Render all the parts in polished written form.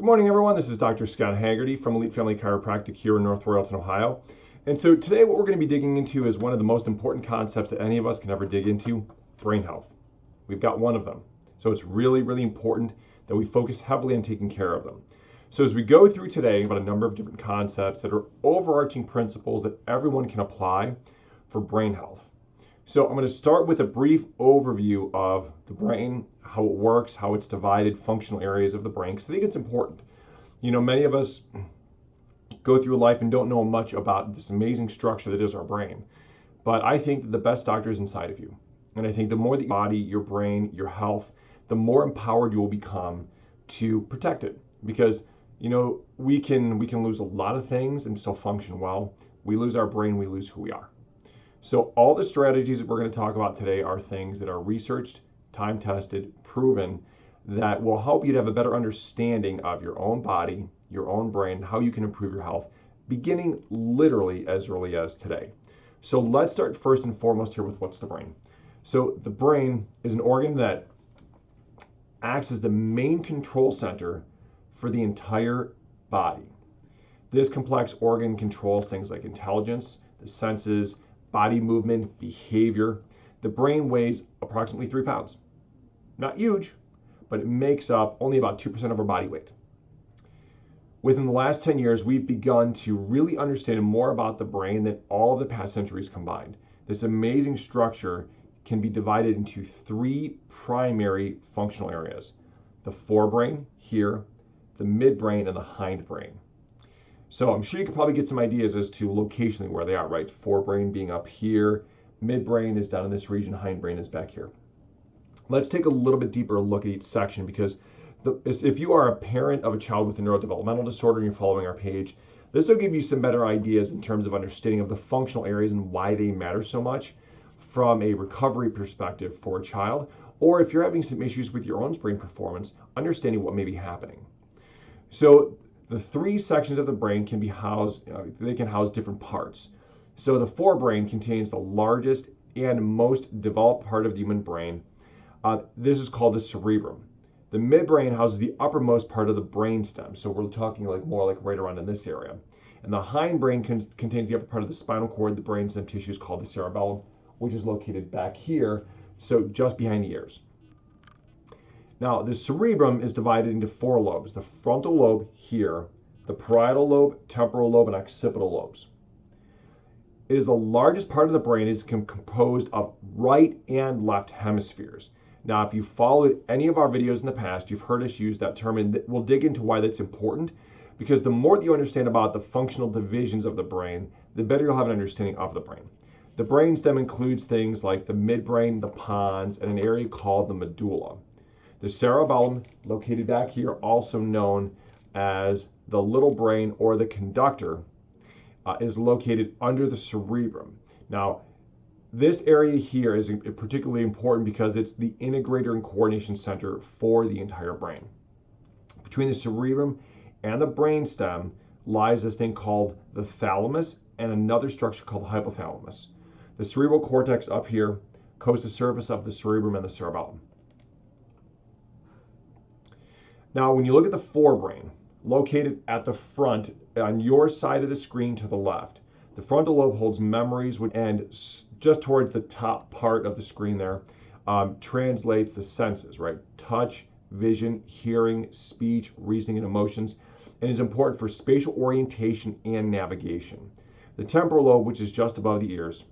Good morning, everyone. This is Dr. Scott Haggerty from Elite Family Chiropractic here in North Royalton, Ohio. And so today what we're going to be digging into is one of the most important concepts that any of us can ever dig into, brain health. We've got one of them. So it's really, really important that we focus heavily on taking care of them. So as we go through today about a number of different concepts that are overarching principles that everyone can apply for brain health. So I'm going to start with a brief overview of the brain, how it works, how it's divided, functional areas of the brain, because I think it's important. You know, many of us go through life and don't know much about this amazing structure that is our brain. But I think that the best doctor is inside of you. And I think the more that your body, your brain, your health, the more empowered you will become to protect it. Because, you know, we can lose a lot of things and still function well. We lose our brain, we lose who we are. So all the strategies that we're going to talk about today are things that are researched, time-tested, proven, that will help you to have a better understanding of your own body, your own brain, how you can improve your health, beginning literally as early as today. So let's start first and foremost here with what's the brain. So the brain is an organ that acts as the main control center for the entire body. This complex organ controls things like intelligence, the senses, body movement, behavior. The brain weighs approximately 3 pounds. Not huge, but it makes up only about 2% of our body weight. Within the last 10 years, we've begun to really understand more about the brain than all of the past centuries combined. This amazing structure can be divided into 3 primary functional areas: the forebrain here, the midbrain, and the hindbrain. So I'm sure you could probably get some ideas as to locationally where they are, right? Forebrain being up here, midbrain is down in this region, hindbrain is back here. Let's take a little bit deeper look at each section, because if you are a parent of a child with a neurodevelopmental disorder and you're following our page, this will give you some better ideas in terms of understanding of the functional areas and why they matter so much from a recovery perspective for a child, or if you're having some issues with your own brain performance, understanding what may be happening. So the 3 sections of the brain can be housed, they can house different parts. So the forebrain contains the largest and most developed part of the human brain. This is called the cerebrum. The midbrain houses the uppermost part of the brain stem. So we're talking more like right around in this area. And the hindbrain contains the upper part of the spinal cord. The brain stem tissue is called the cerebellum, which is located back here, so just behind the ears. Now, the cerebrum is divided into 4 lobes: the frontal lobe here, the parietal lobe, temporal lobe, and occipital lobes. It is the largest part of the brain. It is composed of right and left hemispheres. Now, if you followed any of our videos in the past, you've heard us use that term, and we'll dig into why that's important, because the more that you understand about the functional divisions of the brain, the better you'll have an understanding of the brain. The brainstem includes things like the midbrain, the pons, and an area called the medulla. The cerebellum, located back here, also known as the little brain or the conductor, is located under the cerebrum. Now, this area here is particularly important because it's the integrator and coordination center for the entire brain. Between the cerebrum and the brainstem lies this thing called the thalamus and another structure called the hypothalamus. The cerebral cortex up here coats the surface of the cerebrum and the cerebellum. Now, when you look at the forebrain, located at the front on your side of the screen to the left, the frontal lobe holds memories, and just towards the top part of the screen there translates the senses, right? Touch, vision, hearing, speech, reasoning, and emotions, and is important for spatial orientation and navigation. The temporal lobe, which is just above the ears,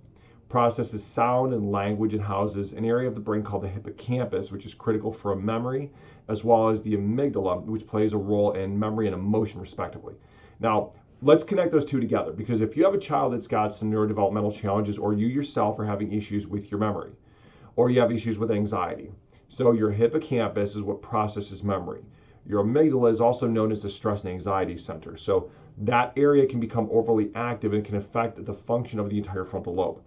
processes sound and language and houses an area of the brain called the hippocampus, which is critical for memory, as well as the amygdala, which plays a role in memory and emotion, respectively. Now, let's connect those 2 together, because if you have a child that's got some neurodevelopmental challenges, or you yourself are having issues with your memory, or you have issues with anxiety, so your hippocampus is what processes memory. Your amygdala is also known as the stress and anxiety center. So that area can become overly active and can affect the function of the entire frontal lobe.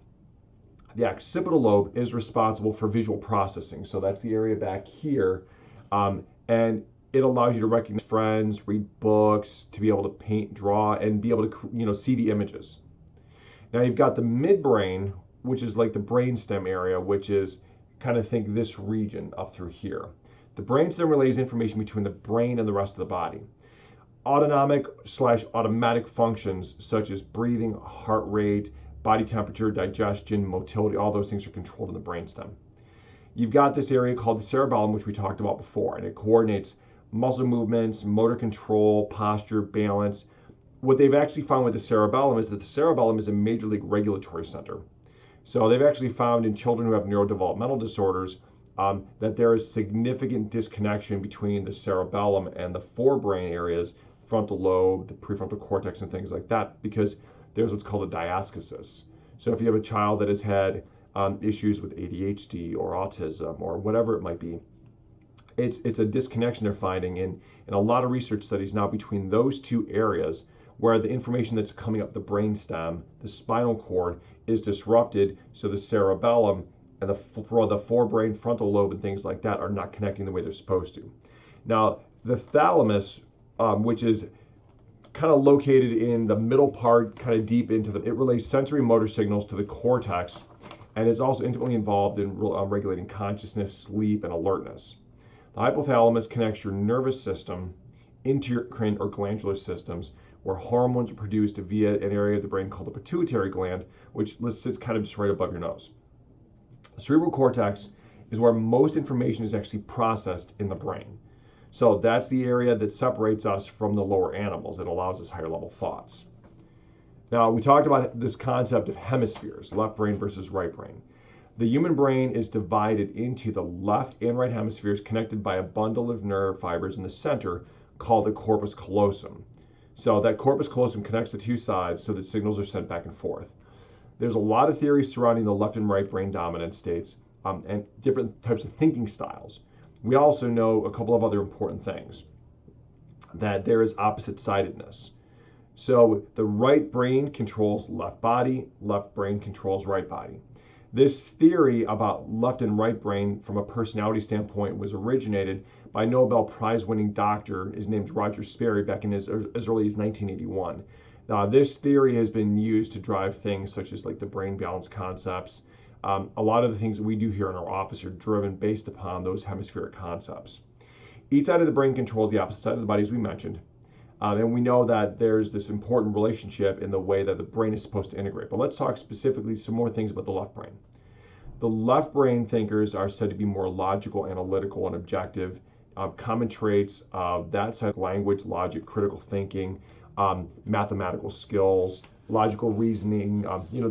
The occipital lobe is responsible for visual processing. So that's the area back here. And it allows you to recognize friends, read books, to be able to paint, draw, and be able to see the images. Now you've got the midbrain, which is like the brainstem area, which is kind of think this region up through here. The brainstem relays information between the brain and the rest of the body. autonomic/automatic functions such as breathing, heart rate, body temperature, digestion, motility, all those things are controlled in the brainstem. You've got this area called the cerebellum, which we talked about before, and it coordinates muscle movements, motor control, posture, balance. What they've actually found with the cerebellum is that the cerebellum is a major league regulatory center. So they've actually found in children who have neurodevelopmental disorders that there is significant disconnection between the cerebellum and the forebrain areas, frontal lobe, the prefrontal cortex, and things like that, because there's what's called a diascosis. So if you have a child that has had issues with ADHD or autism or whatever it might be, it's a disconnection they're finding in a lot of research studies now between those two areas, where the information that's coming up the brainstem, the spinal cord, is disrupted, so the cerebellum and the forebrain, frontal lobe, and things like that are not connecting the way they're supposed to. Now, the thalamus, which is kind of located in the middle part, kind of deep into it relays sensory motor signals to the cortex, and it's also intimately involved in regulating consciousness, sleep, and alertness. The hypothalamus connects your nervous system into your endocrine or glandular systems, where hormones are produced via an area of the brain called the pituitary gland, which sits kind of just right above your nose. The cerebral cortex is where most information is actually processed in the brain. So that's the area that separates us from the lower animals. It allows us higher level thoughts. Now, we talked about this concept of hemispheres, left brain versus right brain. The human brain is divided into the left and right hemispheres, connected by a bundle of nerve fibers in the center called the corpus callosum. So that corpus callosum connects the two sides so that signals are sent back and forth. There's a lot of theories surrounding the left and right brain dominant states and different types of thinking styles. We also know a couple of other important things, that there is opposite-sidedness. So the right brain controls left body, left brain controls right body. This theory about left and right brain from a personality standpoint was originated by Nobel Prize-winning doctor, his name's Roger Sperry, back in as early as 1981. This theory has been used to drive things such as like the brain balance concepts. A lot of the things that we do here in our office are driven based upon those hemispheric concepts. Each side of the brain controls the opposite side of the body, as we mentioned. And we know that there's this important relationship in the way that the brain is supposed to integrate. But let's talk specifically some more things about the left brain. The left brain thinkers are said to be more logical, analytical, and objective. Common traits of that side: language, logic, critical thinking, mathematical skills, logical reasoning,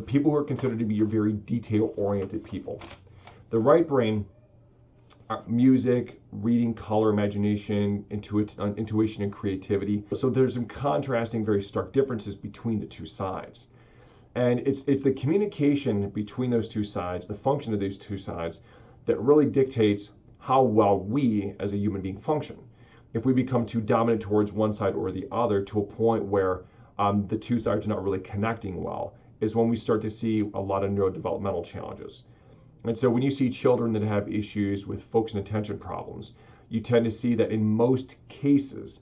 people who are considered to be your very detail-oriented people. The right brain, music, reading, color, imagination, intuition, and creativity. So there's some contrasting, very stark differences between the two sides. And it's the communication between those two sides, the function of these two sides, that really dictates how well we as a human being function. If we become too dominant towards one side or the other to a point where the two sides are not really connecting well, is when we start to see a lot of neurodevelopmental challenges. And so when you see children that have issues with focus and attention problems, you tend to see that in most cases,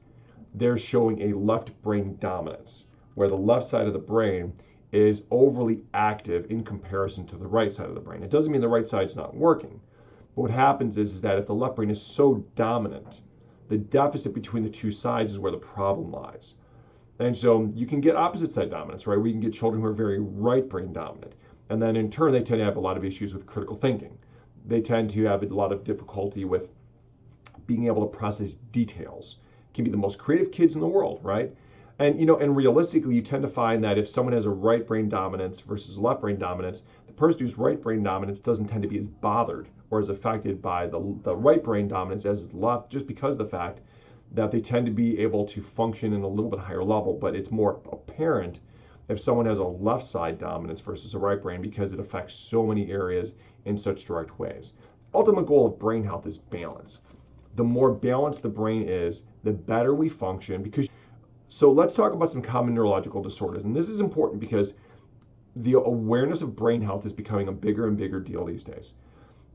they're showing a left brain dominance, where the left side of the brain is overly active in comparison to the right side of the brain. It doesn't mean the right side's not working. But what happens is that if the left brain is so dominant, the deficit between the two sides is where the problem lies. And so you can get opposite side dominance, right? We can get children who are very right brain dominant. And then in turn, they tend to have a lot of issues with critical thinking. They tend to have a lot of difficulty with being able to process details. Can be the most creative kids in the world, right? And and realistically, you tend to find that if someone has a right brain dominance versus left brain dominance, the person who's right brain dominance doesn't tend to be as bothered or as affected by the right brain dominance as the left, just because of the fact that they tend to be able to function in a little bit higher level. But it's more apparent if someone has a left side dominance versus a right brain, because it affects so many areas in such direct ways. Ultimate goal of brain health is balance. The more balanced the brain is, the better we function. So let's talk about some common neurological disorders. And this is important because the awareness of brain health is becoming a bigger and bigger deal these days.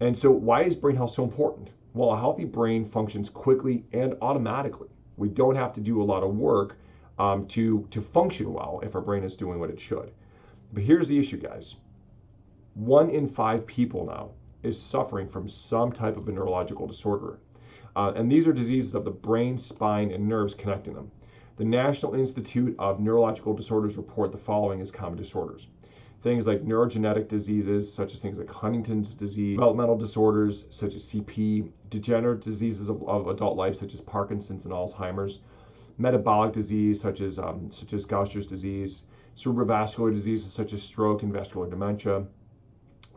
And so why is brain health so important? Well, a healthy brain functions quickly and automatically. We don't have to do a lot of work to function well if our brain is doing what it should. But here's the issue, guys. 1 in 5 people now is suffering from some type of a neurological disorder. And these are diseases of the brain, spine, and nerves connecting them. The National Institute of Neurological Disorders report the following as common disorders. Things like neurogenetic diseases, such as things like Huntington's disease, developmental disorders, such as CP, degenerative diseases of adult life, such as Parkinson's and Alzheimer's, metabolic disease, such as Gaucher's disease, cerebrovascular diseases, such as stroke and vascular dementia,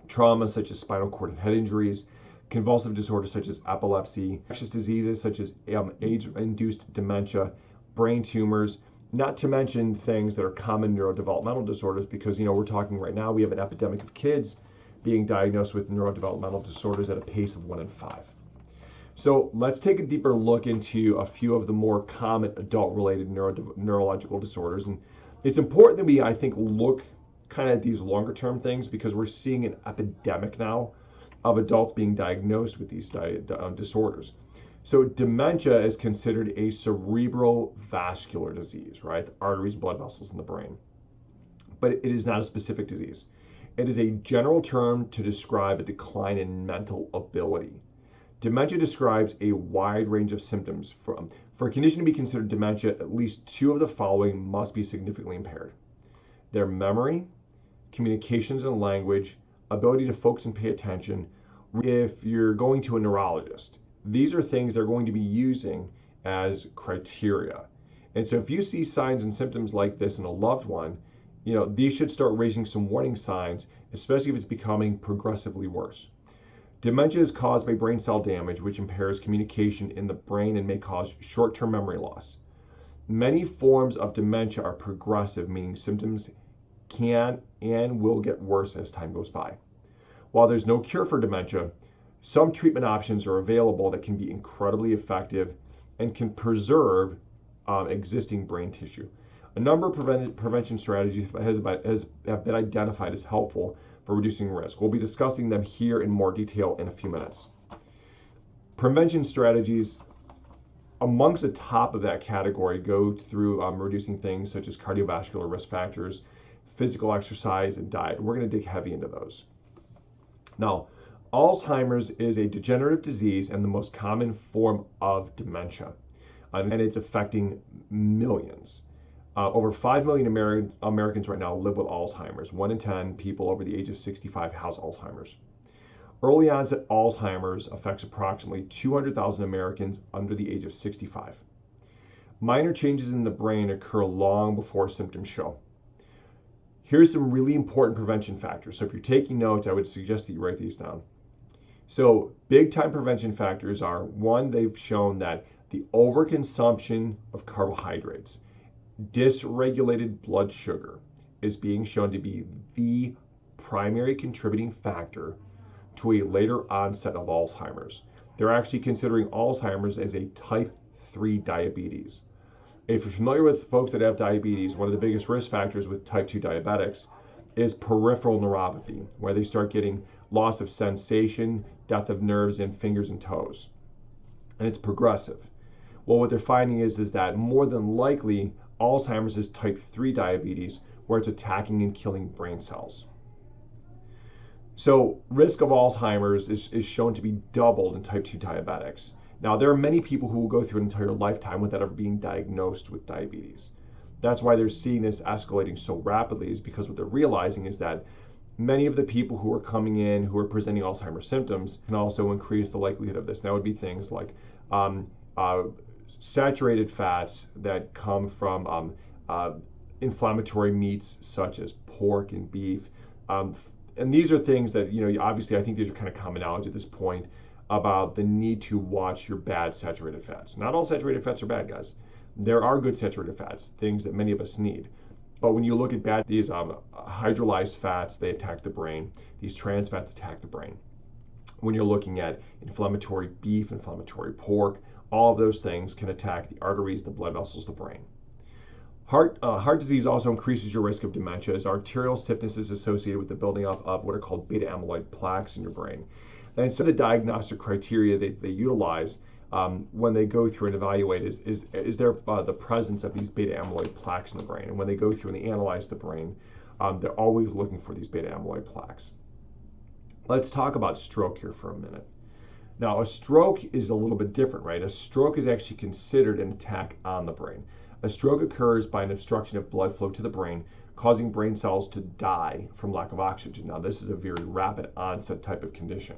trauma, such as spinal cord and head injuries, convulsive disorders, such as epilepsy, infectious diseases, such as age-induced dementia, brain tumors, not to mention things that are common neurodevelopmental disorders, because we're talking right now, we have an epidemic of kids being diagnosed with neurodevelopmental disorders at a pace of 1 in 5. So let's take a deeper look into a few of the more common adult-related neurological disorders. And it's important that we, I think, look kind of at these longer-term things, because we're seeing an epidemic now of adults being diagnosed with these disorders. So dementia is considered a cerebral vascular disease, right? The arteries, blood vessels in the brain. But it is not a specific disease. It is a general term to describe a decline in mental ability. Dementia describes a wide range of symptoms. For a condition to be considered dementia, at least 2 of the following must be significantly impaired: their memory, communications and language, ability to focus and pay attention. If you're going to a neurologist, these are things they're going to be using as criteria. And so if you see signs and symptoms like this in a loved one, these should start raising some warning signs, especially if it's becoming progressively worse. Dementia is caused by brain cell damage, which impairs communication in the brain and may cause short-term memory loss. Many forms of dementia are progressive, meaning symptoms can and will get worse as time goes by. While there's no cure for dementia, some treatment options are available that can be incredibly effective and can preserve existing brain tissue. A number of prevention strategies have been identified as helpful for reducing risk. We'll be discussing them here in more detail in a few minutes. Prevention strategies, amongst the top of that category, go through reducing things such as cardiovascular risk factors, physical exercise, and diet. We're going to dig heavy into those. Now, Alzheimer's is a degenerative disease and the most common form of dementia, and it's affecting millions. Over 5 million Americans right now live with Alzheimer's. 1 in 10 people over the age of 65 has Alzheimer's. Early onset Alzheimer's affects approximately 200,000 Americans under the age of 65. Minor changes in the brain occur long before symptoms show. Here's some really important prevention factors. So if you're taking notes, I would suggest that you write these down. So big time prevention factors are: 1, they've shown that the overconsumption of carbohydrates, dysregulated blood sugar, is being shown to be the primary contributing factor to a later onset of Alzheimer's. They're actually considering Alzheimer's as a type 3 diabetes. If you're familiar with folks that have diabetes, one of the biggest risk factors with type 2 diabetics is peripheral neuropathy, where they start getting loss of sensation, death of nerves in fingers and toes. And it's progressive. Well, what they're finding is that more than likely Alzheimer's is type 3 diabetes, where it's attacking and killing brain cells. So risk of Alzheimer's is shown to be doubled in type 2 diabetics. Now, there are many people who will go through an entire lifetime without ever being diagnosed with diabetes. That's why they're seeing this escalating so rapidly, is because what they're realizing is that many of the people who are coming in who are presenting Alzheimer's symptoms can also increase the likelihood of this. That would be things like saturated fats that come from inflammatory meats such as pork and beef. And these are things that, obviously I think these are kind of common knowledge at this point about the need to watch your bad saturated fats. Not all saturated fats are bad, guys. There are good saturated fats, things that many of us need. But when you look at these hydrolyzed fats, they attack the brain. These trans fats attack the brain. When you're looking at inflammatory beef, inflammatory pork, all of those things can attack the arteries, the blood vessels, the brain. Heart disease also increases your risk of dementia, as arterial stiffness is associated with the building up of what are called beta amyloid plaques in your brain. And so the diagnostic criteria they utilize when they go through and evaluate is there the presence of these beta amyloid plaques in the brain. And when they go through and they analyze the brain, they're always looking for these beta amyloid plaques. Let's talk about stroke here for a minute. Now, a stroke is a little bit different, right? A stroke is actually considered an attack on the brain. A stroke occurs by an obstruction of blood flow to the brain, causing brain cells to die from lack of oxygen. Now, this is a very rapid onset type of condition.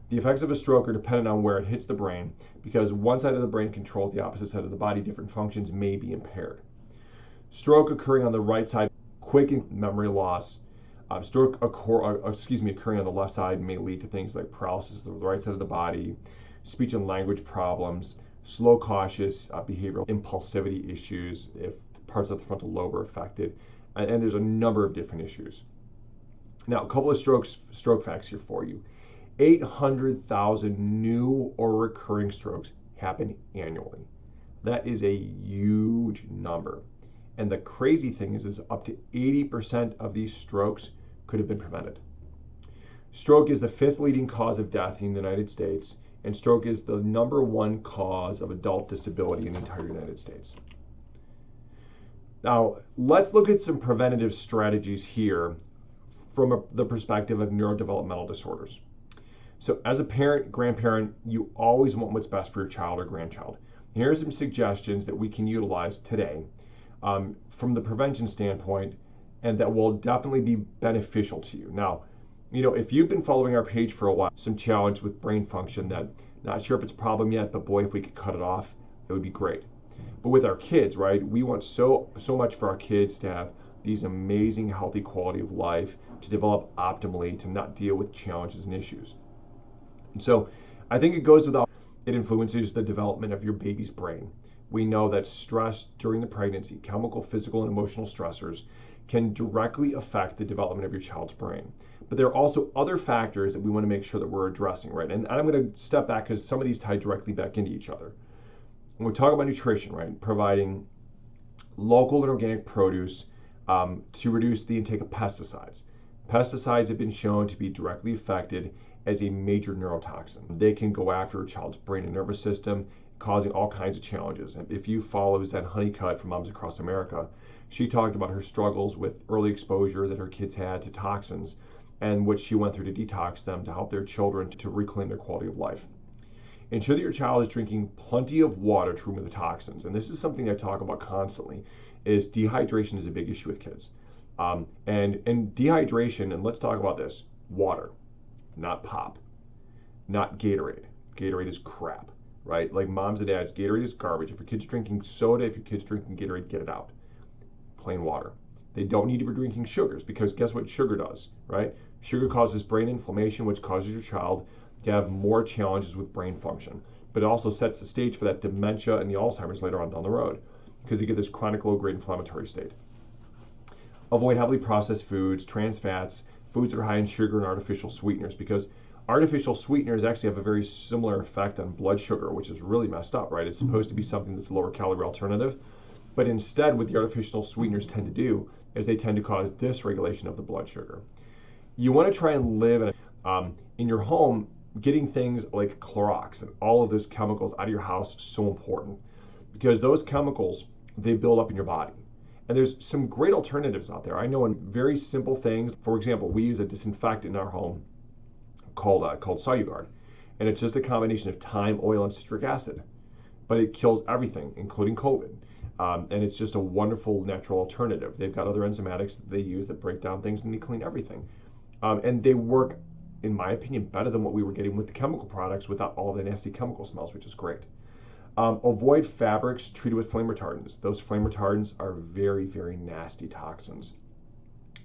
The effects of a stroke are dependent on where it hits the brain, because one side of the brain controls the opposite side of the body. Different functions may be impaired. Stroke occurring on the right side, quick memory loss. Stroke occurring on the left side may lead to things like paralysis of the right side of the body, speech and language problems, slow, cautious behavioral impulsivity issues if parts of the frontal lobe are affected, and there's a number of different issues. Now, a couple of stroke facts here for you. 800,000 new or recurring strokes happen annually. That is a huge number. And the crazy thing is up to 80% of these strokes could have been prevented. Stroke is the 5th leading cause of death in the United States, and stroke is the #1 cause of adult disability in the entire United States. Now, let's look at some preventative strategies here from the perspective of neurodevelopmental disorders. So as a parent, grandparent, you always want what's best for your child or grandchild. Here are some suggestions that we can utilize today from the prevention standpoint, and that will definitely be beneficial to you. Now, if you've been following our page for a while, some challenge with brain function that not sure if it's a problem yet, but boy, if we could cut it off, it would be great. But with our kids, right, we want so much for our kids to have these amazing healthy quality of life, to develop optimally, to not deal with challenges and issues. And so I think it goes without, it influences the development of your baby's brain. We know that stress during the pregnancy, chemical, physical, and emotional stressors, can directly affect the development of your child's brain. But there are also other factors that we want to make sure that we're addressing, right? And I'm going to step back because some of these tie directly back into each other. When we talk about nutrition, right, providing local and organic produce to reduce the intake of pesticides. Pesticides have been shown to be directly affected as a major neurotoxin. They can go after a child's brain and nervous system, causing all kinds of challenges. And if you follow Zen Honeycutt from Moms Across America, she talked about her struggles with early exposure that her kids had to toxins and what she went through to detox them to help their children to reclaim their quality of life. Ensure that your child is drinking plenty of water to remove the toxins. And this is something I talk about constantly, is dehydration is a big issue with kids. And dehydration, and let's talk about this, water, not pop, not Gatorade. Gatorade is crap, right? Like moms and dads, Gatorade is garbage. If your kid's drinking soda, if your kid's drinking Gatorade, get it out. Plain water. They don't need to be drinking sugars, because guess what sugar does, right? Sugar causes brain inflammation, which causes your child to have more challenges with brain function. But it also sets the stage for that dementia and the Alzheimer's later on down the road, because you get this chronic low-grade inflammatory state. Avoid heavily processed foods, trans fats, foods that are high in sugar and artificial sweeteners, because artificial sweeteners actually have a very similar effect on blood sugar, which is really messed up, right? It's supposed to be something that's a lower calorie alternative, but instead what the artificial sweeteners tend to do is they tend to cause dysregulation of the blood sugar. You want to try and live in your home, getting things like Clorox and all of those chemicals out of your house is so important, because those chemicals, they build up in your body. And there's some great alternatives out there. I know in very simple things. For example, we use a disinfectant in our home called Solugard, and it's just a combination of thyme, oil, and citric acid, but it kills everything, including COVID. And it's just a wonderful natural alternative. They've got other enzymatics that they use that break down things and they clean everything. And they work, in my opinion, better than what we were getting with the chemical products without all the nasty chemical smells, which is great. Avoid fabrics treated with flame retardants. Those flame retardants are very, very nasty toxins.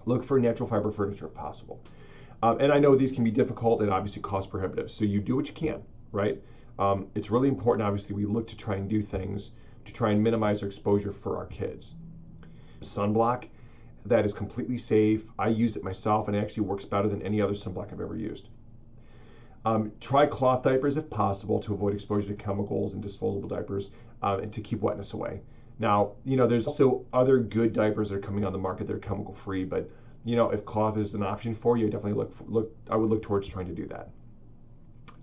Look for natural fiber furniture if possible. And I know these can be difficult and obviously cost prohibitive, so you do what you can, right? It's really important, obviously, we look to try and do things to try and minimize our exposure for our kids. Sunblock, that is completely safe. I use it myself, and it actually works better than any other sunblock I've ever used. Try cloth diapers if possible to avoid exposure to chemicals, and disposable diapers and to keep wetness away. Now, there's also other good diapers that are coming on the market that are chemical free, but if cloth is an option for you, definitely I would look towards trying to do that.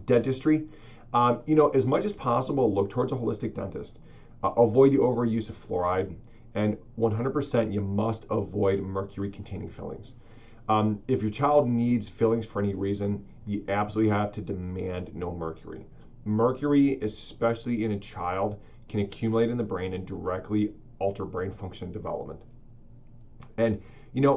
Dentistry, as much as possible, look towards a holistic dentist. Avoid the overuse of fluoride, and 100% you must avoid mercury-containing fillings. If your child needs fillings for any reason, you absolutely have to demand no mercury. Mercury, especially in a child, can accumulate in the brain and directly alter brain function and development. And,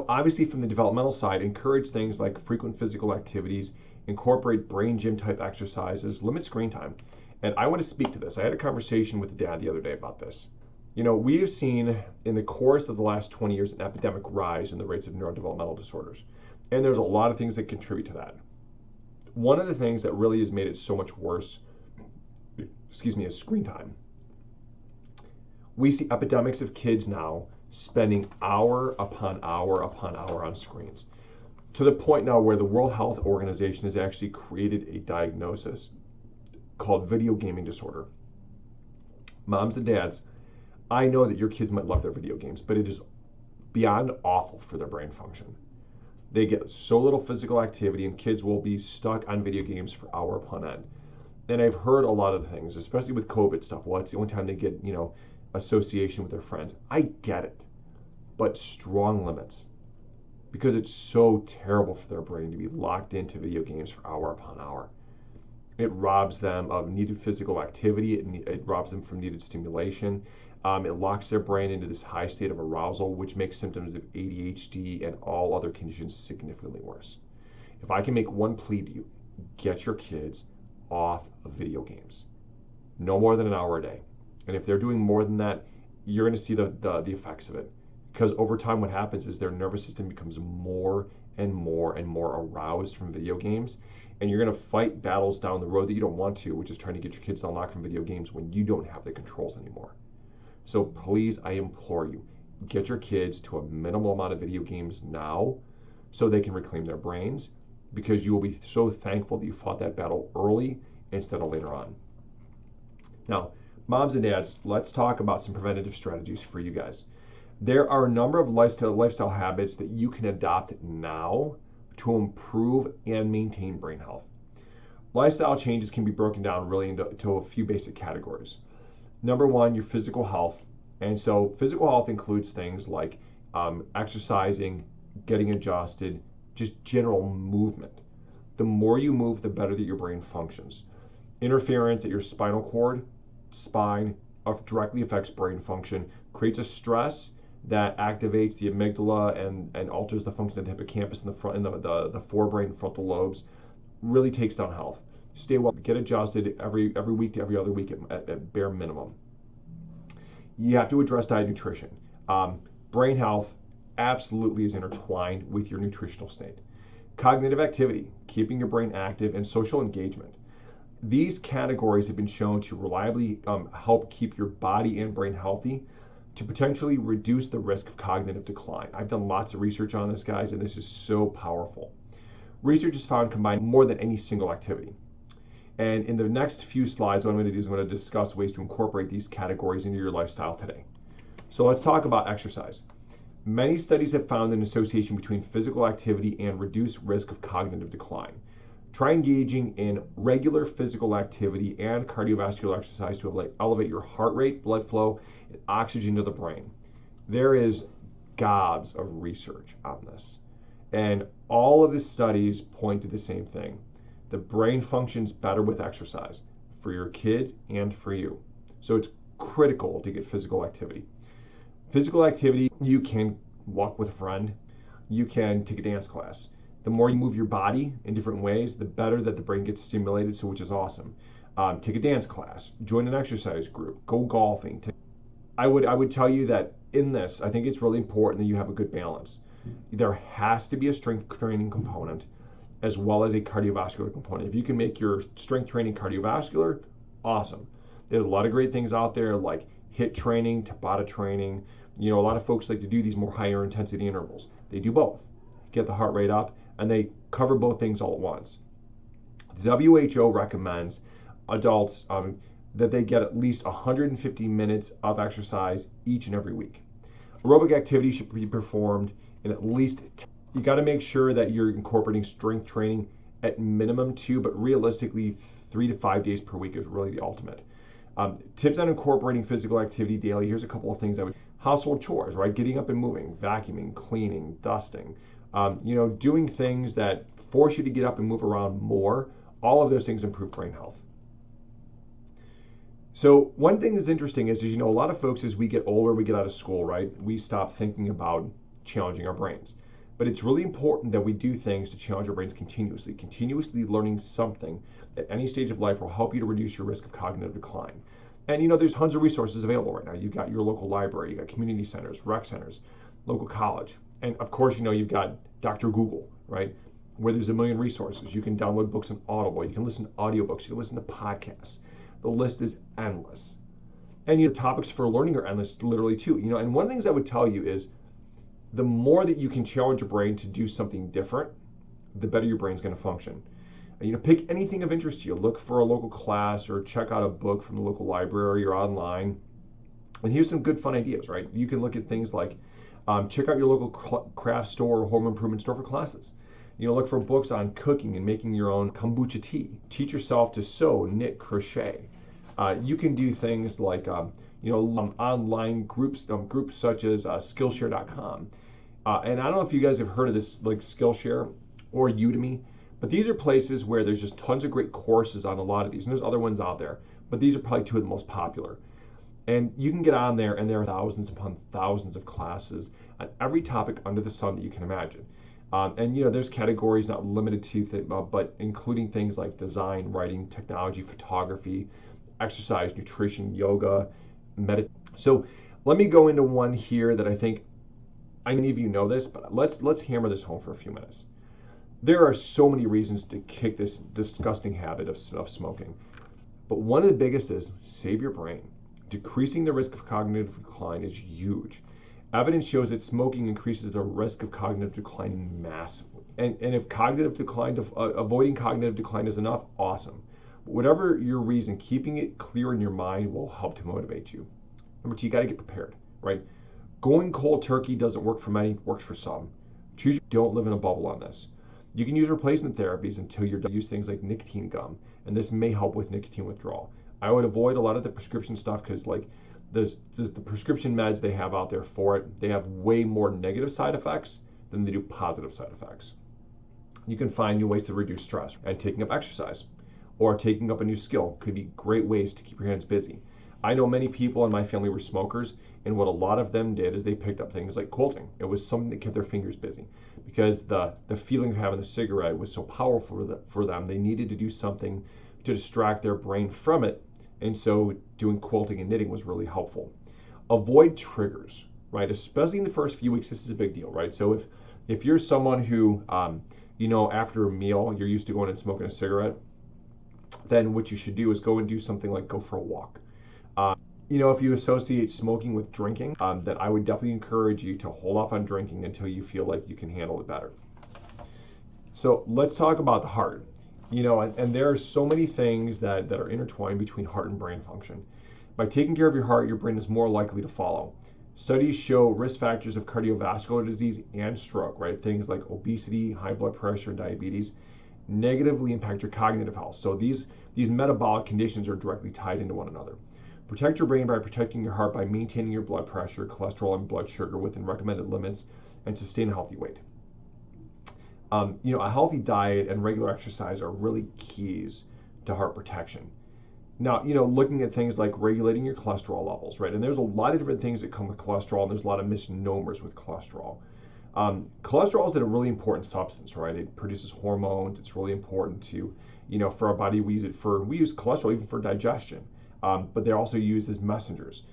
obviously from the developmental side, encourage things like frequent physical activities, incorporate brain gym type exercises, limit screen time. And I want to speak to this. I had a conversation with the dad the other day about this. We have seen in the course of the last 20 years an epidemic rise in the rates of neurodevelopmental disorders. And there's a lot of things that contribute to that. One of the things that really has made it so much worse, is screen time. We see epidemics of kids now spending hour upon hour upon hour on screens, to the point now where the World Health Organization has actually created a diagnosis called video gaming disorder. Moms and dads, I know that your kids might love their video games, but it is beyond awful for their brain function. They get so little physical activity, and kids will be stuck on video games for hour upon end. And I've heard a lot of things, especially with COVID stuff. Well, it's the only time they get, association with their friends. I get it, but strong limits, because it's so terrible for their brain to be locked into video games for hour upon hour. It robs them of needed physical activity. It robs them from needed stimulation. It locks their brain into this high state of arousal, which makes symptoms of ADHD and all other conditions significantly worse. If I can make one plea to you, get your kids off of video games. No more than an hour a day. And if they're doing more than that, you're going to see the effects of it. Because over time what happens is their nervous system becomes more and more and more aroused from video games. And you're going to fight battles down the road that you don't want to, which is trying to get your kids to unlock from video games when you don't have the controls anymore. So please, I implore you, get your kids to a minimal amount of video games now so they can reclaim their brains, because you will be so thankful that you fought that battle early instead of later on. Now, moms and dads, let's talk about some preventative strategies for you guys. There are a number of lifestyle habits that you can adopt now to improve and maintain brain health. Lifestyle changes can be broken down really into a few basic categories. Number one, your physical health. And so physical health includes things like exercising, getting adjusted, just general movement. The more you move, the better that your brain functions. Interference at your spinal cord, spine, directly affects brain function, creates a stress that activates the amygdala and alters the function of the hippocampus in the front, in the forebrain frontal lobes. Really takes down health. Stay well, get adjusted every week to every other week at bare minimum. You have to address diet and nutrition. Brain health absolutely is intertwined with your nutritional state. Cognitive activity, keeping your brain active, and social engagement. These categories have been shown to reliably help keep your body and brain healthy, to potentially reduce the risk of cognitive decline. I've done lots of research on this, guys, and this is so powerful. Research has found combined more than any single activity. And in the next few slides, what I'm going to do is I'm going to discuss ways to incorporate these categories into your lifestyle today. So let's talk about exercise. Many studies have found an association between physical activity and reduced risk of cognitive decline. Try engaging in regular physical activity and cardiovascular exercise to elevate your heart rate, blood flow, and oxygen to the brain. There is gobs of research on this. And all of the studies point to the same thing. The brain functions better with exercise for your kids and for you. So it's critical to get physical activity. Physical activity, you can walk with a friend, you can take a dance class. The more you move your body in different ways, the better that the brain gets stimulated, so which is awesome. Take a dance class, join an exercise group, go golfing. I would tell you that in this, I think it's really important that you have a good balance. There has to be a strength training component as well as a cardiovascular component. If you can make your strength training cardiovascular, awesome. There's a lot of great things out there like HIIT training, Tabata training. A lot of folks like to do these more higher intensity intervals. They do both, get the heart rate up, and they cover both things all at once. The WHO recommends adults that they get at least 150 minutes of exercise each and every week. Aerobic activity should be performed in at least you got to make sure that you're incorporating strength training at minimum 2, but realistically 3 to 5 days per week is really the ultimate. Tips on incorporating physical activity daily. Here's a couple of things household chores, right? Getting up and moving, vacuuming, cleaning, dusting, doing things that force you to get up and move around more. All of those things improve brain health. So one thing that's interesting is, a lot of folks, as we get older, we get out of school, right? We stop thinking about challenging our brains. But it's really important that we do things to challenge our brains continuously. Continuously learning something at any stage of life will help you to reduce your risk of cognitive decline. And there's tons of resources available right now. You've got your local library, you've got community centers, rec centers, local college. And of course, you've got Dr. Google, right? Where there's a million resources. You can download books on Audible, you can listen to audiobooks, you can listen to podcasts. The list is endless. And the topics for learning are endless, literally too. And one of the things I would tell you is the more that you can challenge your brain to do something different, the better your brain's going to function. Pick anything of interest to you. Look for a local class or check out a book from the local library or online. And here's some good fun ideas, right? You can look at things like check out your local craft store or home improvement store for classes. Look for books on cooking and making your own kombucha tea. Teach yourself to sew, knit, crochet. You can do things like online groups such as Skillshare.com. And I don't know if you guys have heard of this, like Skillshare or Udemy, but these are places where there's just tons of great courses on a lot of these. And there's other ones out there, but these are probably two of the most popular. And you can get on there, and there are thousands upon thousands of classes on every topic under the sun that you can imagine. And there's categories not limited to, but including things like design, writing, technology, photography, exercise, nutrition, yoga, meditation. So let me go into one here that I think many of you know this, but let's hammer this home for a few minutes. There are so many reasons to kick this disgusting habit of smoking, but one of the biggest is save your brain. Decreasing the risk of cognitive decline is huge. Evidence shows that smoking increases the risk of cognitive decline massively. And if cognitive decline, avoiding cognitive decline is enough, awesome. But whatever your reason, keeping it clear in your mind will help to motivate you. Number two, you got to get prepared, right? Going cold turkey doesn't work for many, works for some. Choose. Don't live in a bubble on this. You can use replacement therapies until you're done. Use things like nicotine gum, and this may help with nicotine withdrawal. I would avoid a lot of the prescription stuff because the prescription meds they have out there for it, they have way more negative side effects than they do positive side effects. You can find new ways to reduce stress, and taking up exercise or taking up a new skill could be great ways to keep your hands busy. I know many people in my family were smokers, and what a lot of them did is they picked up things like quilting. It was something that kept their fingers busy because the feeling of having the cigarette was so powerful for them. They needed to do something to distract their brain from it, and so doing quilting and knitting was really helpful. Avoid triggers, right? Especially in the first few weeks, this is a big deal, right? So if you're someone who, after a meal, you're used to going and smoking a cigarette, then what you should do is go and do something like go for a walk. If you associate smoking with drinking, then I would definitely encourage you to hold off on drinking until you feel like you can handle it better. So let's talk about the heart. And there are so many things that are intertwined between heart and brain function. By taking care of your heart, your brain is more likely to follow. Studies show risk factors of cardiovascular disease and stroke, right? Things like obesity, high blood pressure, and diabetes negatively impact your cognitive health. So these metabolic conditions are directly tied into one another. Protect your brain by protecting your heart by maintaining your blood pressure, cholesterol, and blood sugar within recommended limits, and sustain a healthy weight. A healthy diet and regular exercise are really keys to heart protection. Now, looking at things like regulating your cholesterol levels, right? And there's a lot of different things that come with cholesterol, and there's a lot of misnomers with cholesterol. Cholesterol is a really important substance, right? It produces hormones. It's really important to, for our body. We use cholesterol even for digestion, but they're also used as messengers.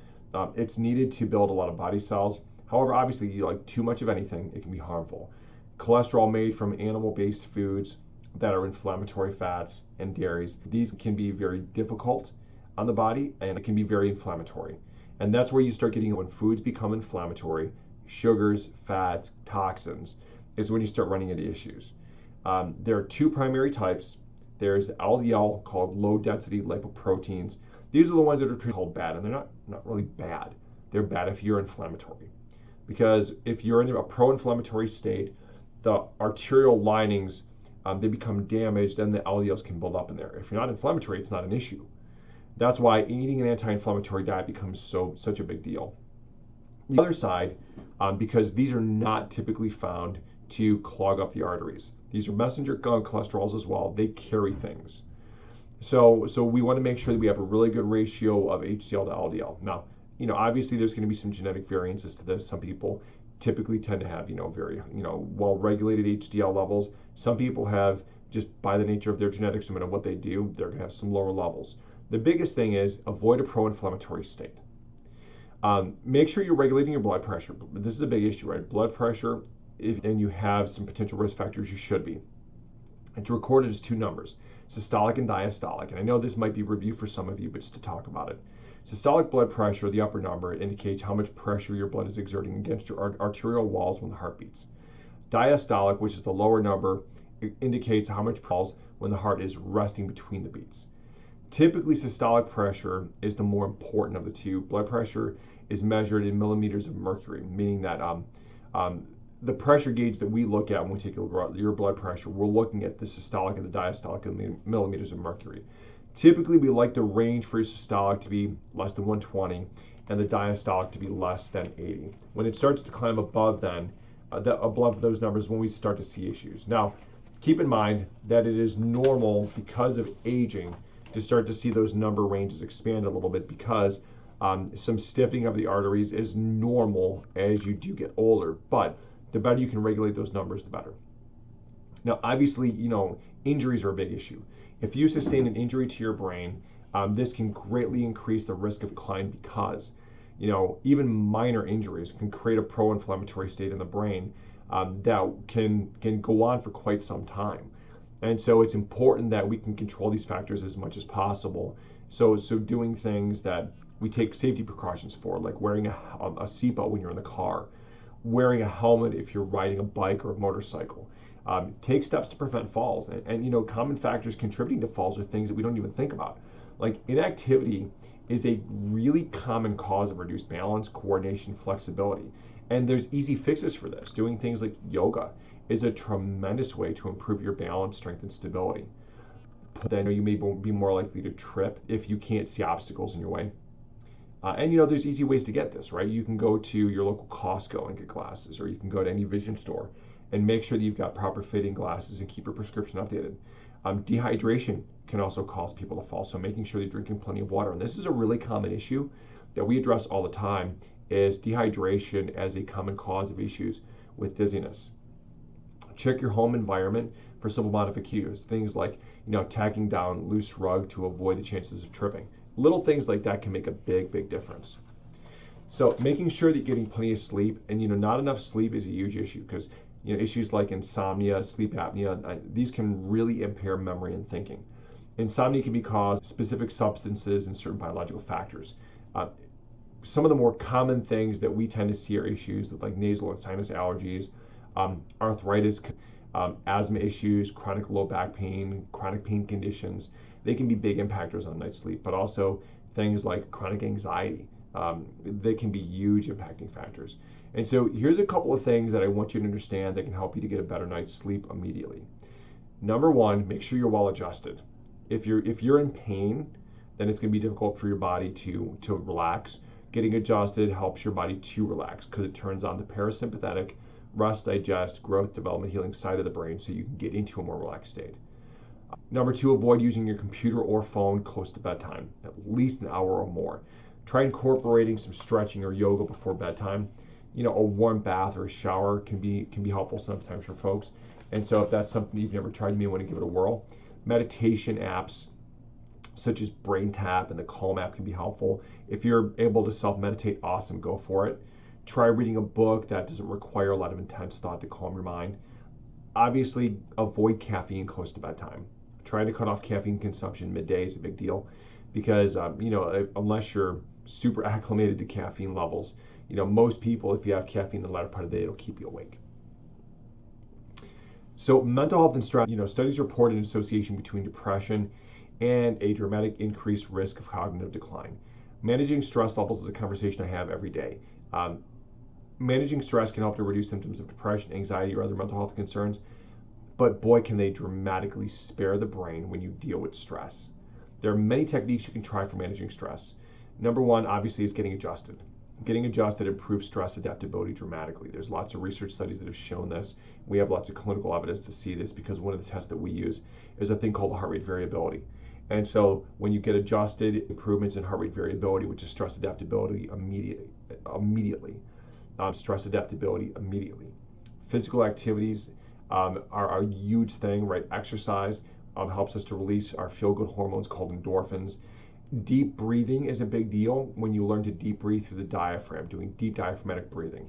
It's needed to build a lot of body cells. However, obviously, too much of anything, it can be harmful. Cholesterol made from animal-based foods that are inflammatory fats and dairies, these can be very difficult on the body, and it can be very inflammatory. And that's where you start getting, when foods become inflammatory, sugars, fats, toxins, is when you start running into issues. There are two primary types. There's LDL, called low-density lipoproteins. These are the ones that are called bad, and they're not really bad. They're bad if you're inflammatory. Because if you're in a pro-inflammatory state, the arterial linings, they become damaged, and the LDLs can build up in there. If you're not inflammatory, it's not an issue. That's why eating an anti-inflammatory diet becomes such a big deal. The other side, because these are not typically found to clog up the arteries. These are messenger cholesterols as well. They carry things. So we want to make sure that we have a really good ratio of HDL to LDL. Now, obviously there's going to be some genetic variances to this. Some people typically tend to have, very, well-regulated HDL levels. Some people have, just by the nature of their genetics, no matter what they do, they're going to have some lower levels. The biggest thing is avoid a pro-inflammatory state. Make sure you're regulating your blood pressure. This is a big issue, right? Blood pressure, and you have some potential risk factors, you should be. It's recorded as two numbers, systolic and diastolic. And I know this might be review for some of you, but just to talk about it. Systolic blood pressure, the upper number, indicates how much pressure your blood is exerting against your arterial walls when the heart beats. Diastolic, which is the lower number, indicates how much pulse when the heart is resting between the beats. Typically, systolic pressure is the more important of the two. Blood pressure is measured in millimeters of mercury, meaning that the pressure gauge that we look at when we take your blood pressure, we're looking at the systolic and the diastolic in millimeters of mercury. Typically, we like the range for your systolic to be less than 120 and the diastolic to be less than 80. When it starts to climb above above those numbers, when we start to see issues. Now, keep in mind that it is normal because of aging to start to see those number ranges expand a little bit, because some stiffening of the arteries is normal as you do get older, but the better you can regulate those numbers, the better. Now, obviously, injuries are a big issue. If you sustain an injury to your brain, this can greatly increase the risk of decline, because, even minor injuries can create a pro-inflammatory state in the brain that can go on for quite some time. And so it's important that we can control these factors as much as possible. So doing things that we take safety precautions for, like wearing a seatbelt when you're in the car, wearing a helmet if you're riding a bike or a motorcycle. Take steps to prevent falls. And common factors contributing to falls are things that we don't even think about. Like inactivity is a really common cause of reduced balance, coordination, flexibility. And there's easy fixes for this. Doing things like yoga is a tremendous way to improve your balance, strength, and stability. But then you may be more likely to trip if you can't see obstacles in your way. And there's easy ways to get this, right? You can go to your local Costco and get glasses, or you can go to any vision store and make sure that you've got proper fitting glasses and keep your prescription updated. Dehydration can also cause people to fall, so making sure you're drinking plenty of water. And this is a really common issue that we address all the time, is dehydration as a common cause of issues with dizziness. Check your home environment for simple modifications, things like tacking down loose rug to avoid the chances of tripping. Little things like that can make a big difference. So making sure that you're getting plenty of sleep, and not enough sleep is a huge issue, because issues like insomnia, sleep apnea, these can really impair memory and thinking. Insomnia can be caused by specific substances and certain biological factors. Some of the more common things that we tend to see are issues with like nasal and sinus allergies, arthritis, asthma issues, chronic low back pain, chronic pain conditions. They can be big impactors on night's sleep, but also things like chronic anxiety. They can be huge impacting factors. And so here's a couple of things that I want you to understand that can help you to get a better night's sleep immediately. Number one, make sure you're well adjusted. If you're in pain, then it's going to be difficult for your body to relax. Getting adjusted helps your body to relax, because it turns on the parasympathetic rest, digest, growth, development, healing side of the brain, so you can get into a more relaxed state. Number two, avoid using your computer or phone close to bedtime, at least an hour or more. Try incorporating some stretching or yoga before bedtime. A warm bath or a shower can be helpful sometimes for folks. And so if that's something that you've never tried, you may want to give it a whirl. Meditation apps such as Brain Tap and the Calm app can be helpful. If you're able to self-meditate, awesome, go for it. Try reading a book that doesn't require a lot of intense thought to calm your mind. Obviously, avoid caffeine close to bedtime. Trying to cut off caffeine consumption midday is a big deal, because unless you're super acclimated to caffeine levels, most people, if you have caffeine in the latter part of the day, it'll keep you awake. So mental health and stress, studies report an association between depression and a dramatic increased risk of cognitive decline. Managing stress levels is a conversation I have every day. Managing stress can help to reduce symptoms of depression, anxiety, or other mental health concerns, but boy, can they dramatically spare the brain when you deal with stress. There are many techniques you can try for managing stress. Number one, obviously, is getting adjusted. Getting adjusted improves stress adaptability dramatically. There's lots of research studies that have shown this. We have lots of clinical evidence to see this, because one of the tests that we use is a thing called heart rate variability. And so when you get adjusted, improvements in heart rate variability, which is stress adaptability immediately. Stress adaptability immediately. Physical activities are a huge thing, right? Exercise helps us to release our feel-good hormones called endorphins. Deep breathing is a big deal when you learn to deep breathe through the diaphragm, doing deep diaphragmatic breathing.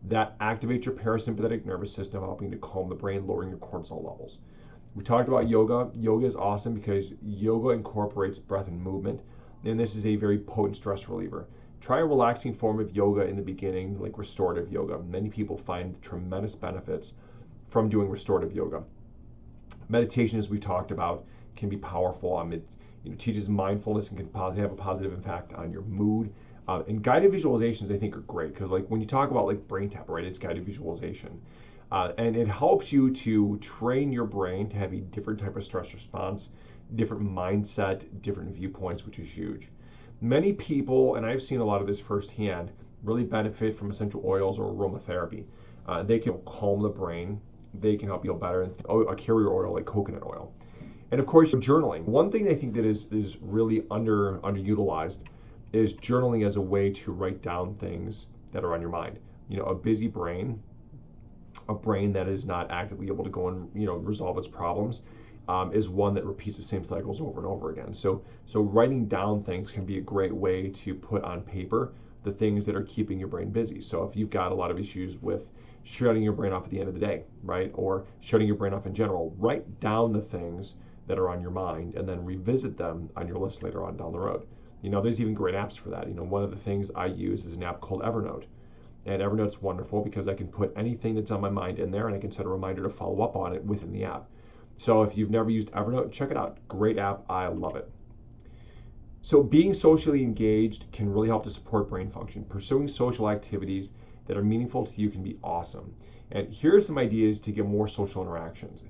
That activates your parasympathetic nervous system, helping to calm the brain, lowering your cortisol levels. We talked about yoga. Yoga is awesome because yoga incorporates breath and movement, and this is a very potent stress reliever. Try a relaxing form of yoga in the beginning, like restorative yoga. Many people find tremendous benefits from doing restorative yoga. Meditation, as we talked about, can be powerful. It teaches mindfulness and can have a positive impact on your mood. And guided visualizations, I think, are great because, like, when you talk about like brain tap, right, it's guided visualization. And it helps you to train your brain to have a different type of stress response, different mindset, different viewpoints, which is huge. Many people, and I've seen a lot of this firsthand, really benefit from essential oils or aromatherapy. They can calm the brain. They can help you feel better. A carrier oil like coconut oil. And of course, journaling. One thing I think that is really underutilized is journaling as a way to write down things that are on your mind. A busy brain, a brain that is not actively able to go and resolve its problems, is one that repeats the same cycles over and over again. So writing down things can be a great way to put on paper the things that are keeping your brain busy. So if you've got a lot of issues with shutting your brain off at the end of the day, right, or shutting your brain off in general, write down the things that are on your mind and then revisit them on your list later on down the road. There's even great apps for that. One of the things I use is an app called Evernote. And Evernote's wonderful because I can put anything that's on my mind in there and I can set a reminder to follow up on it within the app. So if you've never used Evernote, check it out. Great app. I love it. So being socially engaged can really help to support brain function. Pursuing social activities that are meaningful to you can be awesome. And here are some ideas to get more social interactions.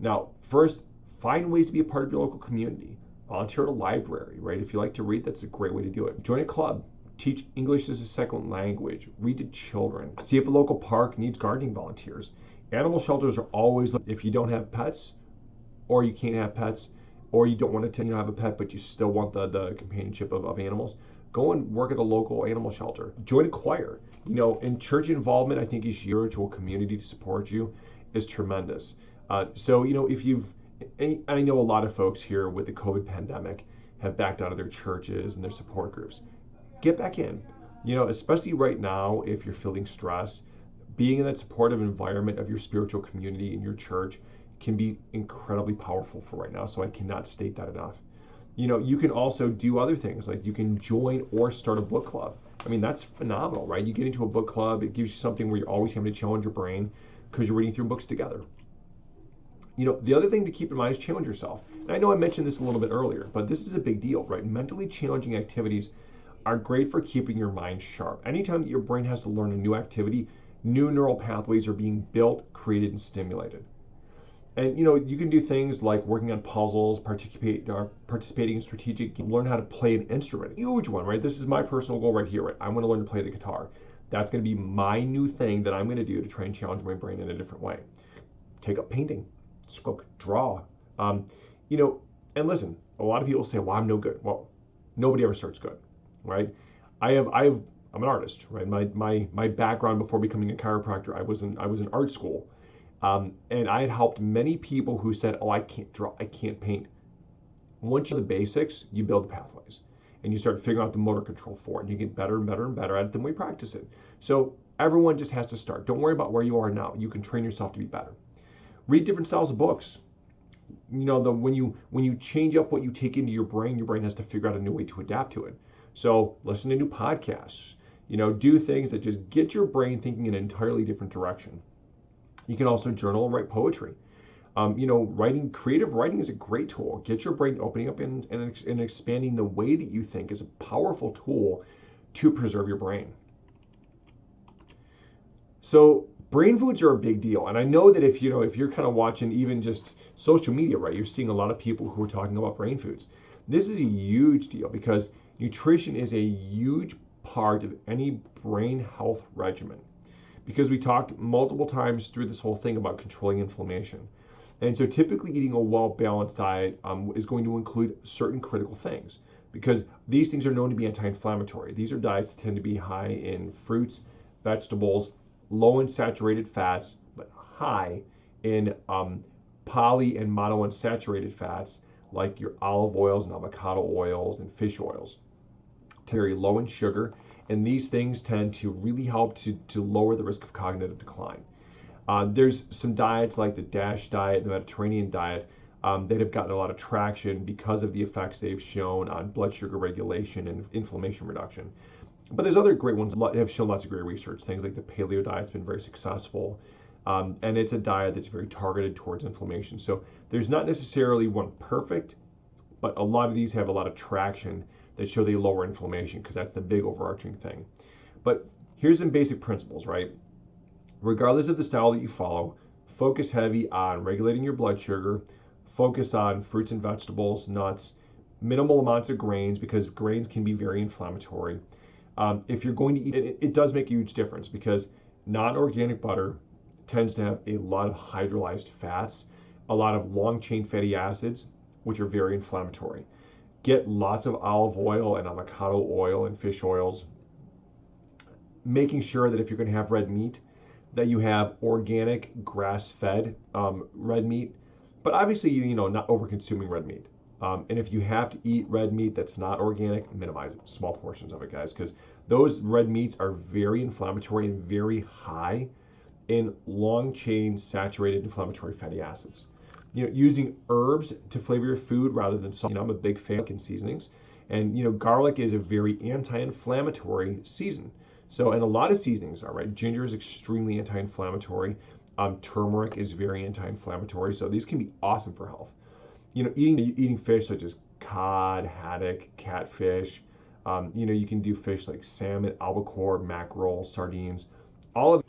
Now, first, find ways to be a part of your local community. Volunteer at a library, right? If you like to read, that's a great way to do it. Join a club. Teach English as a second language. Read to children. See if a local park needs gardening volunteers. Animal shelters are always, if you don't have pets, or you can't have pets, or you don't want to have a pet, but you still want the companionship of animals, go and work at a local animal shelter. Join a choir. In church involvement, I think your spiritual community to support you is tremendous. So if you've, and I know a lot of folks here with the COVID pandemic have backed out of their churches and their support groups. Get back in, especially right now, if you're feeling stress, being in that supportive environment of your spiritual community in your church can be incredibly powerful for right now. So I cannot state that enough. You can also do other things, like you can join or start a book club. That's phenomenal, right? You get into a book club, it gives you something where you're always having to challenge your brain because you're reading through books together. The other thing to keep in mind is challenge yourself. And I know I mentioned this a little bit earlier, but this is a big deal, right? Mentally challenging activities are great for keeping your mind sharp. Anytime that your brain has to learn a new activity, new neural pathways are being built, created, and stimulated. And you can do things like working on puzzles, participating in strategic games, learn how to play an instrument. Huge one, right? This is my personal goal right here, right? I want to learn to play the guitar. That's going to be my new thing that I'm going to do to try and challenge my brain in a different way. Take up painting, stroke, draw. And listen, a lot of people say, well, I'm no good. Well, nobody ever starts good, right? I'm an artist, right? My background before becoming a chiropractor, I was in art school. And I had helped many people who said, oh, I can't draw, I can't paint. Once you know the basics, you build the pathways and you start figuring out the motor control for it. And you get better and better and better at it the more you practice it. So everyone just has to start. Don't worry about where you are now. You can train yourself to be better. Read different styles of books. When you change up what you take into your brain has to figure out a new way to adapt to it. So listen to new podcasts, do things that just get your brain thinking in an entirely different direction. You can also journal and write poetry. Creative writing is a great tool. Get your brain opening up and expanding the way that you think is a powerful tool to preserve your brain. So brain foods are a big deal. And I know that if you're kind of watching even just social media, right, you're seeing a lot of people who are talking about brain foods. This is a huge deal because nutrition is a huge part of any brain health regimen. Because we talked multiple times through this whole thing about controlling inflammation. And so typically eating a well-balanced diet is going to include certain critical things, because these things are known to be anti-inflammatory. These are diets that tend to be high in fruits, vegetables, low in saturated fats, but high in poly and monounsaturated fats, like your olive oils and avocado oils and fish oils. Very low in sugar, and these things tend to really help to lower the risk of cognitive decline. There's some diets like the DASH diet, the Mediterranean diet, that have gotten a lot of traction because of the effects they've shown on blood sugar regulation and inflammation reduction. But there's other great ones that have shown lots of great research. Things like the paleo diet's been very successful, and it's a diet that's very targeted towards inflammation. So there's not necessarily one perfect, but a lot of these have a lot of traction that show they lower inflammation, because that's the big overarching thing. But here's some basic principles, right? Regardless of the style that you follow, focus heavy on regulating your blood sugar, focus on fruits and vegetables, nuts, minimal amounts of grains, because grains can be very inflammatory. If you're going to eat it, it does make a huge difference, because non-organic butter tends to have a lot of hydrolyzed fats, a lot of long-chain fatty acids, which are very inflammatory. Get lots of olive oil and avocado oil and fish oils, making sure that if you're going to have red meat, that you have organic grass-fed red meat, but obviously, not over-consuming red meat. And if you have to eat red meat that's not organic, minimize it, small portions of it, guys, because those red meats are very inflammatory and very high in long-chain saturated inflammatory fatty acids. Using herbs to flavor your food rather than salt. I'm a big fan of seasonings, and garlic is a very anti-inflammatory season. So, and a lot of seasonings are, right? Ginger is extremely anti-inflammatory. Turmeric is very anti-inflammatory. So these can be awesome for health. Eating fish such as cod, haddock, catfish. You can do fish like salmon, albacore, mackerel, sardines. All of.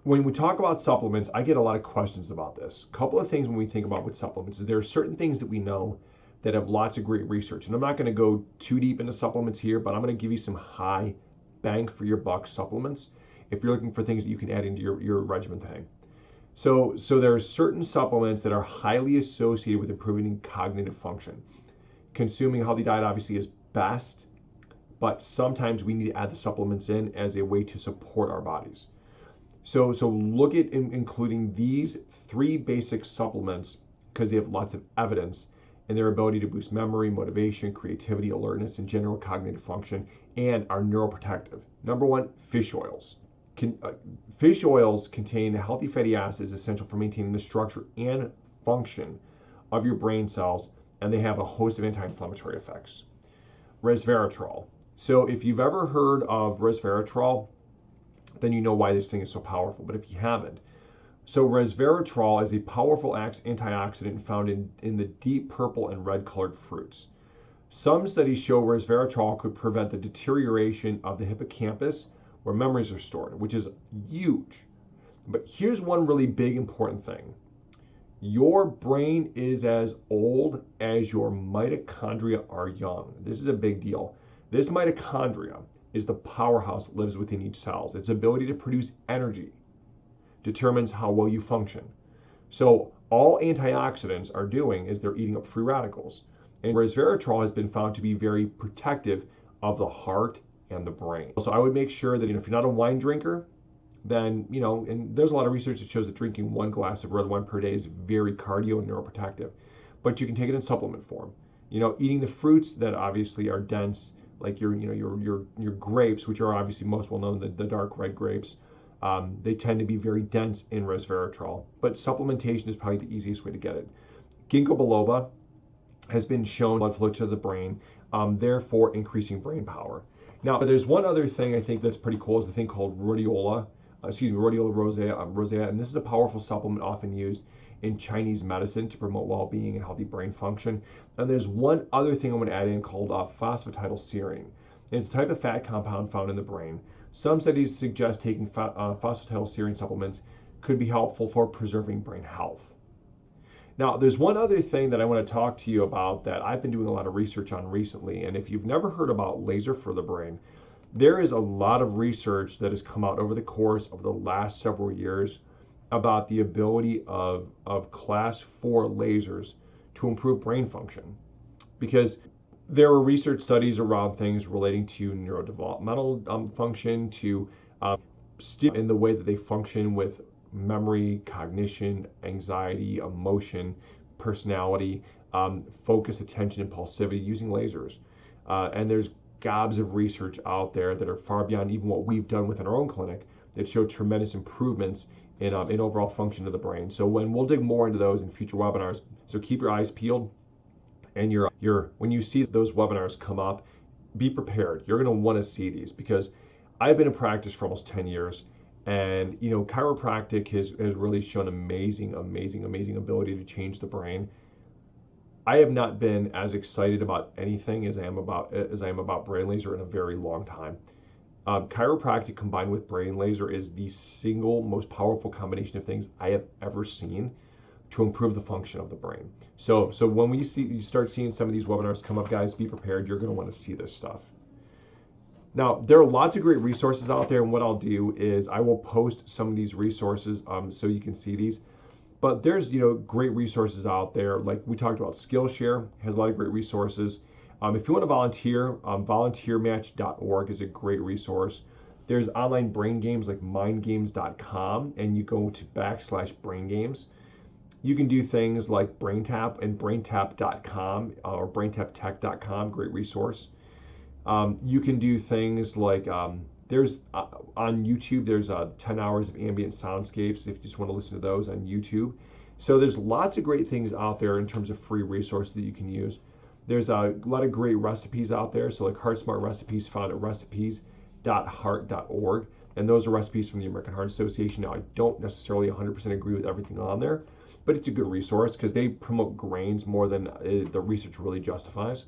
When we talk about supplements, I get a lot of questions about this. A couple of things when we think about with supplements is there are certain things that we know that have lots of great research. And I'm not going to go too deep into supplements here, but I'm going to give you some high bang for your buck supplements if you're looking for things that you can add into your regimen today. So there are certain supplements that are highly associated with improving cognitive function. Consuming a healthy diet obviously is best, but sometimes we need to add the supplements in as a way to support our bodies. So look at including these 3 basic supplements, because they have lots of evidence in their ability to boost memory, motivation, creativity, alertness, and general cognitive function, and are neuroprotective. Number 1, fish oils. Fish oils contain healthy fatty acids essential for maintaining the structure and function of your brain cells, and they have a host of anti-inflammatory effects. Resveratrol. So if you've ever heard of resveratrol, then you know why this thing is so powerful. But if you haven't, so resveratrol is a powerful antioxidant found in the deep purple and red colored fruits. Some studies show resveratrol could prevent the deterioration of the hippocampus, where memories are stored, which is huge. But here's one really big important thing. Your brain is as old as your mitochondria are young. This is a big deal. This mitochondria is the powerhouse that lives within each cell. Its ability to produce energy determines how well you function. So all antioxidants are doing is they're eating up free radicals. And resveratrol has been found to be very protective of the heart and the brain. So I would make sure that if you're not a wine drinker, then, and there's a lot of research that shows that drinking 1 glass of red wine per day is very cardio and neuroprotective. But you can take it in supplement form. Eating the fruits that obviously are dense, like your grapes, which are obviously most well known, the dark red grapes, they tend to be very dense in resveratrol. But supplementation is probably the easiest way to get it. Ginkgo biloba has been shown blood flow to the brain, therefore increasing brain power. Now, there's one other thing I think that's pretty cool is the thing called rhodiola rosea, and this is a powerful supplement often used in Chinese medicine to promote well-being and healthy brain function. And there's one other thing I'm going to add in called phosphatidylserine. And it's a type of fat compound found in the brain. Some studies suggest taking phosphatidylserine supplements could be helpful for preserving brain health. Now, there's one other thing that I want to talk to you about that I've been doing a lot of research on recently. And if you've never heard about laser for the brain, there is a lot of research that has come out over the course of the last several years about the ability of class 4 lasers to improve brain function, because there were research studies around things relating to neurodevelopmental function, to in the way that they function with memory, cognition, anxiety, emotion, personality, focus, attention, impulsivity, using lasers. And there's gobs of research out there that are far beyond even what we've done within our own clinic that show tremendous improvements in overall function of the brain. So we'll dig more into those in future webinars. So keep your eyes peeled, and when you see those webinars come up, be prepared. You're going to want to see these, because I've been in practice for almost 10 years, and chiropractic has really shown amazing ability to change the brain. I have not been as excited about anything as I am about brain laser in a very long time. Chiropractic combined with brain laser is the single most powerful combination of things I have ever seen to improve the function of the brain. So when you start seeing some of these webinars come up, guys, be prepared. You're going to want to see this stuff. Now, there are lots of great resources out there, and what I'll do is I will post some of these resources so you can see these. But there's great resources out there, like we talked about. Skillshare has a lot of great resources. If you want to volunteer, volunteermatch.org is a great resource. There's online brain games like mindgames.com, and you go to /braingames. You can do things like BrainTap and braintap.com or braintaptech.com, great resource. You can do things like there's on YouTube, there's 10 hours of ambient soundscapes if you just want to listen to those on YouTube. So there's lots of great things out there in terms of free resources that you can use. There's a lot of great recipes out there. So like Heart Smart recipes found at recipes.heart.org. And those are recipes from the American Heart Association. Now, I don't necessarily 100% agree with everything on there, but it's a good resource because they promote grains more than the research really justifies.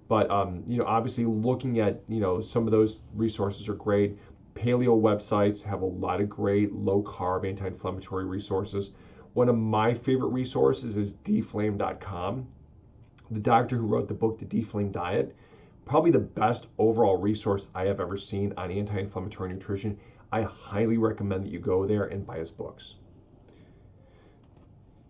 But obviously looking at some of those resources are great. Paleo websites have a lot of great low carb anti-inflammatory resources. One of my favorite resources is deflame.com. The doctor who wrote the book, The Deflame Diet, probably the best overall resource I have ever seen on anti-inflammatory nutrition. I highly recommend that you go there and buy his books.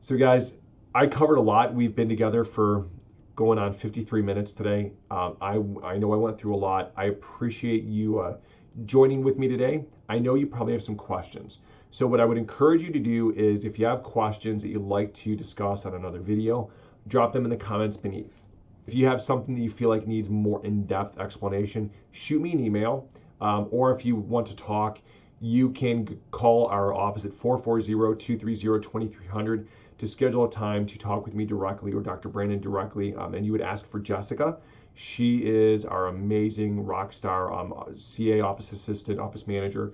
So guys, I covered a lot. We've been together for going on 53 minutes today. I know I went through a lot. I appreciate you joining with me today. I know you probably have some questions. So what I would encourage you to do is, if you have questions that you'd like to discuss on another video, drop them in the comments beneath. If you have something that you feel like needs more in-depth explanation, shoot me an email. Or if you want to talk, you can call our office at 440-230-2300 to schedule a time to talk with me directly or Dr. Brandon directly, and you would ask for Jessica. She is our amazing rock star CA office assistant, office manager.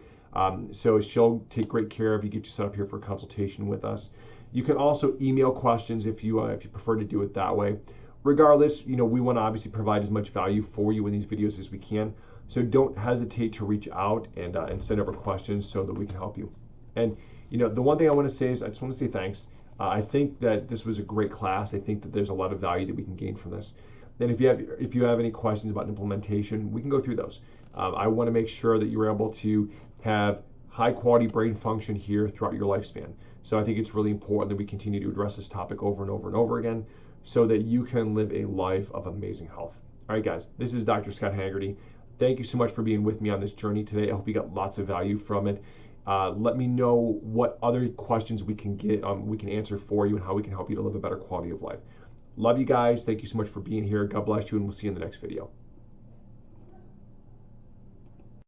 So she'll take great care of you, get you set up here for a consultation with us. You can also email questions if you prefer to do it that way. Regardless, we want to obviously provide as much value for you in these videos as we can. So don't hesitate to reach out and send over questions so that we can help you. And the one thing I want to say is I just want to say thanks. I think that this was a great class. I think that there's a lot of value that we can gain from this. And if you have any questions about implementation, we can go through those. I want to make sure that you're able to have high quality brain function here throughout your lifespan. So I think it's really important that we continue to address this topic over and over and over again so that you can live a life of amazing health. All right, guys, this is Dr. Scott Haggerty. Thank you so much for being with me on this journey today. I hope you got lots of value from it. Let me know what other questions we can answer for you and how we can help you to live a better quality of life. Love you guys. Thank you so much for being here. God bless you, and we'll see you in the next video.